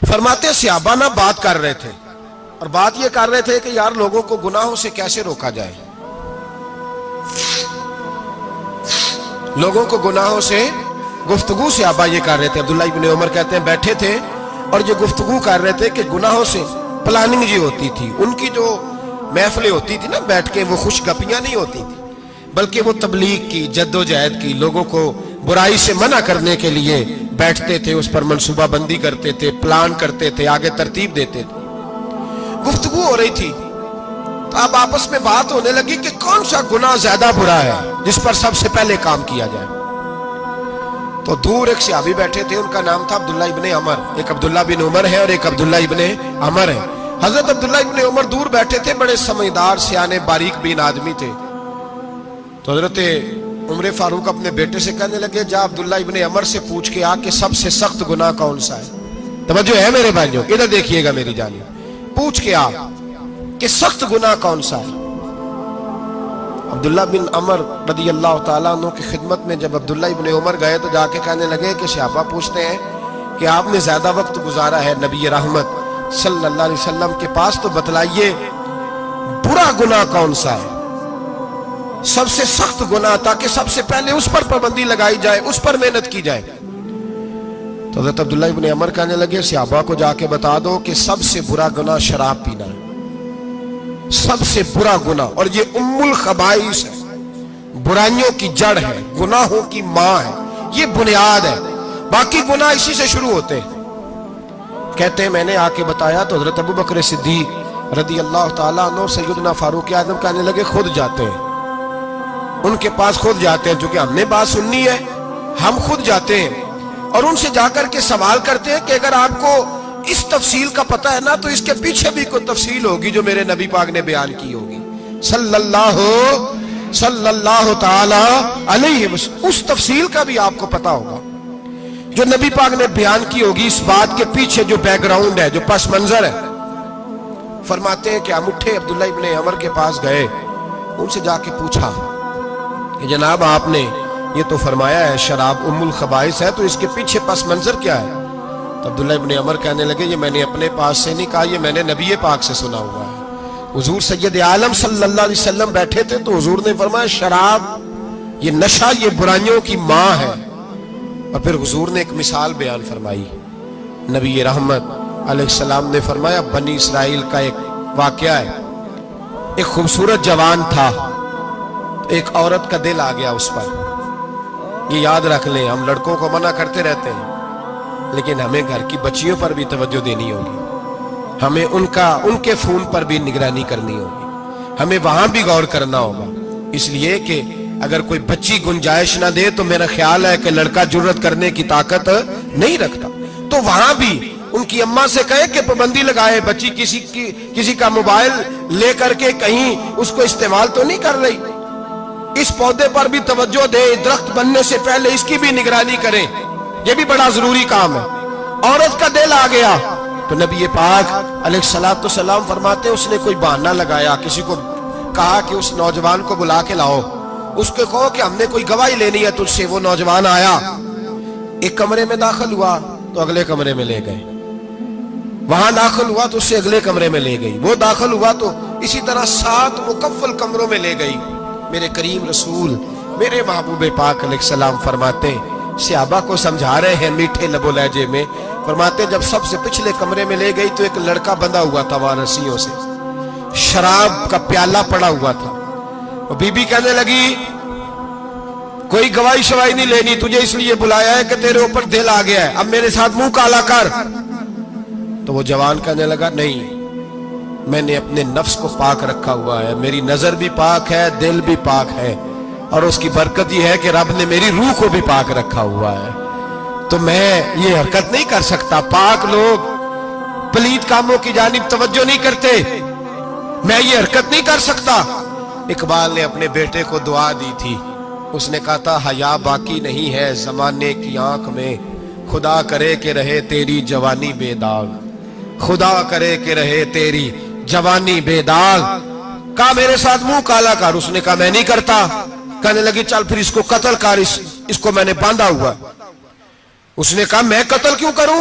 فرماتے صحابہ نہ بات کر رہے تھے، اور بات یہ کر رہے تھے کہ یار لوگوں کو گناہوں سے کیسے روکا جائے، لوگوں کو گناہوں سے گفتگو صحابہ یہ کر رہے تھے۔ عبداللہ ابن عمر کہتے ہیں بیٹھے تھے اور یہ گفتگو کر رہے تھے کہ گناہوں سے پلاننگ جی ہوتی تھی، ان کی جو محفلیں ہوتی تھی نا بیٹھ کے، وہ خوش گپیاں نہیں ہوتی تھی بلکہ وہ تبلیغ کی، جد و جہد کی، لوگوں کو برائی سے منع کرنے کے لیے بیٹھتے تھے، اس پر منصوبہ بندی کرتے تھے، پلان کرتے تھے، آگے ترتیب دیتے تھے۔ گفتگو ہو رہی تھی تو اب آپس میں بات ہونے لگی کہ کون سا گناہ زیادہ برا ہے جس پر سب سے پہلے کام کیا جائے۔ تو دور ایک صحابی بیٹھے تھے، ان کا نام تھا عبداللہ ابن عمر، ایک عبداللہ بن عمر ہے اور ایک عبداللہ ابن عمر ہے۔ حضرت عبداللہ ابن عمر دور بیٹھے تھے، بڑے سمجھدار سیانے باریک بین آدمی تھے۔ تو حضرت عمر فاروق اپنے بیٹے سے کہنے لگے جا عبداللہ ابن عمر سے پوچھ کے آ کہ سب سے سخت گناہ کون سا ہے۔ توجہ ہے میرے بھائیوں، ادھر دیکھیے گا میری جانب، پوچھ کے آ کہ سخت گناہ کون سا ہے۔ عبداللہ بن عمر رضی اللہ تعالیٰ عنہ کی خدمت میں جب عبداللہ ابن عمر گئے تو جا کے کہنے لگے کہ صحابہ پوچھتے ہیں کہ آپ نے زیادہ وقت گزارا ہے نبی رحمت صلی اللہ علیہ وسلم کے پاس، تو بتلائیے برا گناہ کون سا ہے، سب سے سخت گناہ، تاکہ سب سے پہلے اس پر پابندی لگائی جائے، اس پر محنت کی جائے۔ تو حضرت عبداللہ ابن عمر کہنے لگے صحابہ کو جا کے بتا دو کہ سب سے برا گناہ شراب پینا ہے، سب سے برا گناہ، اور یہ ام الخبائث ہے، برائیوں کی جڑ ہے، گناہوں کی ماں ہے، یہ بنیاد ہے، باقی گناہ اسی سے شروع ہوتے ہیں۔ کہتے ہیں میں نے آ کے بتایا تو حضرت ابو بکر صدیق رضی اللہ تعالیٰ عنہ سیدنا فاروق اعظم کہنے لگے خود جاتے ہیں، ان کے پاس خود جاتے ہیں، چونکہ ہم نے بات سننی ہے ہم خود جاتے ہیں اور ان سے جا کر کے سوال کرتے ہیں کہ اگر آپ کو اس تفصیل کا پتہ ہے نا تو اس کے پیچھے بھی کوئی تفصیل ہوگی جو میرے نبی پاک نے بیان کی ہوگی صلی اللہ تعالی علیہ وسلم، اس تفصیل کا بھی آپ کو پتہ ہوگا جو نبی پاک نے بیان کی ہوگی، اس بات کے پیچھے جو بیک گراؤنڈ ہے، جو پس منظر ہے۔ فرماتے ہیں کہ ہم اٹھے، عبداللہ ابن عمر کے پاس گئے، ان سے جا کے پوچھا کہ جناب آپ نے یہ تو فرمایا ہے شراب ام الخبائث ہے، تو اس کے پیچھے پس منظر کیا ہے؟ تو عبداللہ ابن عمر کہنے لگے یہ میں نے اپنے پاس سے نہیں کہا، یہ میں نے نبی پاک سے سنا ہوا ہے۔ حضور سید عالم صلی اللہ علیہ وسلم بیٹھے تھے تو حضور نے فرمایا شراب، یہ نشہ، یہ برائیوں کی ماں ہے۔ اور پھر حضور نے ایک مثال بیان فرمائی، نبی رحمت علیہ السلام نے فرمایا بنی اسرائیل کا ایک واقعہ ہے، ایک خوبصورت جوان تھا، ایک عورت کا دل آ گیا اس پر۔ یہ یاد رکھ لیں، ہم لڑکوں کو منع کرتے رہتے ہیں لیکن ہمیں گھر کی بچیوں پر بھی توجہ دینی ہوگی، ہمیں ان کے فون پر بھی نگرانی کرنی ہوگی، ہمیں وہاں بھی غور کرنا ہوگا، اس لیے کہ اگر کوئی بچی گنجائش نہ دے تو میرا خیال ہے کہ لڑکا جرت کرنے کی طاقت نہیں رکھتا، تو وہاں بھی ان کی اماں سے کہے کہ پابندی لگائے، بچی کسی کا موبائل لے کر کے کہیں اس کو استعمال تو نہیں کر رہی، اس پودے پر بھی توجہ دے، درخت بننے سے پہلے اس کی بھی نگرانی کریں، یہ بھی بڑا ضروری کام ہے۔ عورت کا دل آ گیا تو نبی پاک علیہ الصلوۃ والسلام فرماتے اس نے کوئی بہانہ لگایا، کسی کو کہا کہ اس نوجوان کو بلا کے لاؤ، اس کو کہو کہ ہم نے کوئی گواہی لینی ہے تجھ سے۔ وہ نوجوان آیا، ایک کمرے میں داخل ہوا تو اگلے کمرے میں لے گئے، وہاں داخل ہوا تو اس سے اگلے کمرے میں لے گئی، وہ داخل ہوا تو اسی طرح 7 مکفل کمروں میں لے گئی۔ میرے کریم رسول میرے محبوب پاک علیہ السلام فرماتے صحابہ کو سمجھا رہے ہیں میٹھے لب و لہجے میں، فرماتے جب سب سے پچھلے کمرے میں لے گئی تو ایک لڑکا بندھا ہوا تھا وہاں رسیوں سے، شراب کا پیالہ پڑا ہوا تھا۔ بی بی کہنے لگی کوئی گواہی شواہی نہیں لینی، تجھے اس لیے بلایا ہے کہ تیرے اوپر دل آ گیا ہے، اب میرے ساتھ منہ کالا کر۔ تو وہ جوان کہنے لگا نہیں، میں نے اپنے نفس کو پاک رکھا ہوا ہے، میری نظر بھی پاک ہے، دل بھی پاک ہے، اور اس کی برکت یہ ہے کہ رب نے میری روح کو بھی پاک رکھا ہوا ہے، تو میں یہ حرکت نہیں کر سکتا۔ پاک لوگ پلید کاموں کی جانب توجہ نہیں کرتے، میں یہ حرکت نہیں کر سکتا۔ اقبال نے اپنے بیٹے کو دعا دی تھی، اس نے کہا تھا حیا باقی نہیں ہے زمانے کی آنکھ میں، خدا کرے کہ رہے تیری جوانی بے داغ، خدا کرے کہ رہے تیری جوانی بے داغ۔ کہا میرے ساتھ منہ کالا کر، اس نے کہا میں نہیں کرتا۔ کہنے لگی چل پھر اس کو قتل کر، اس کو میں نے باندھا ہوا۔ اس نے کہا میں قتل کیوں کروں،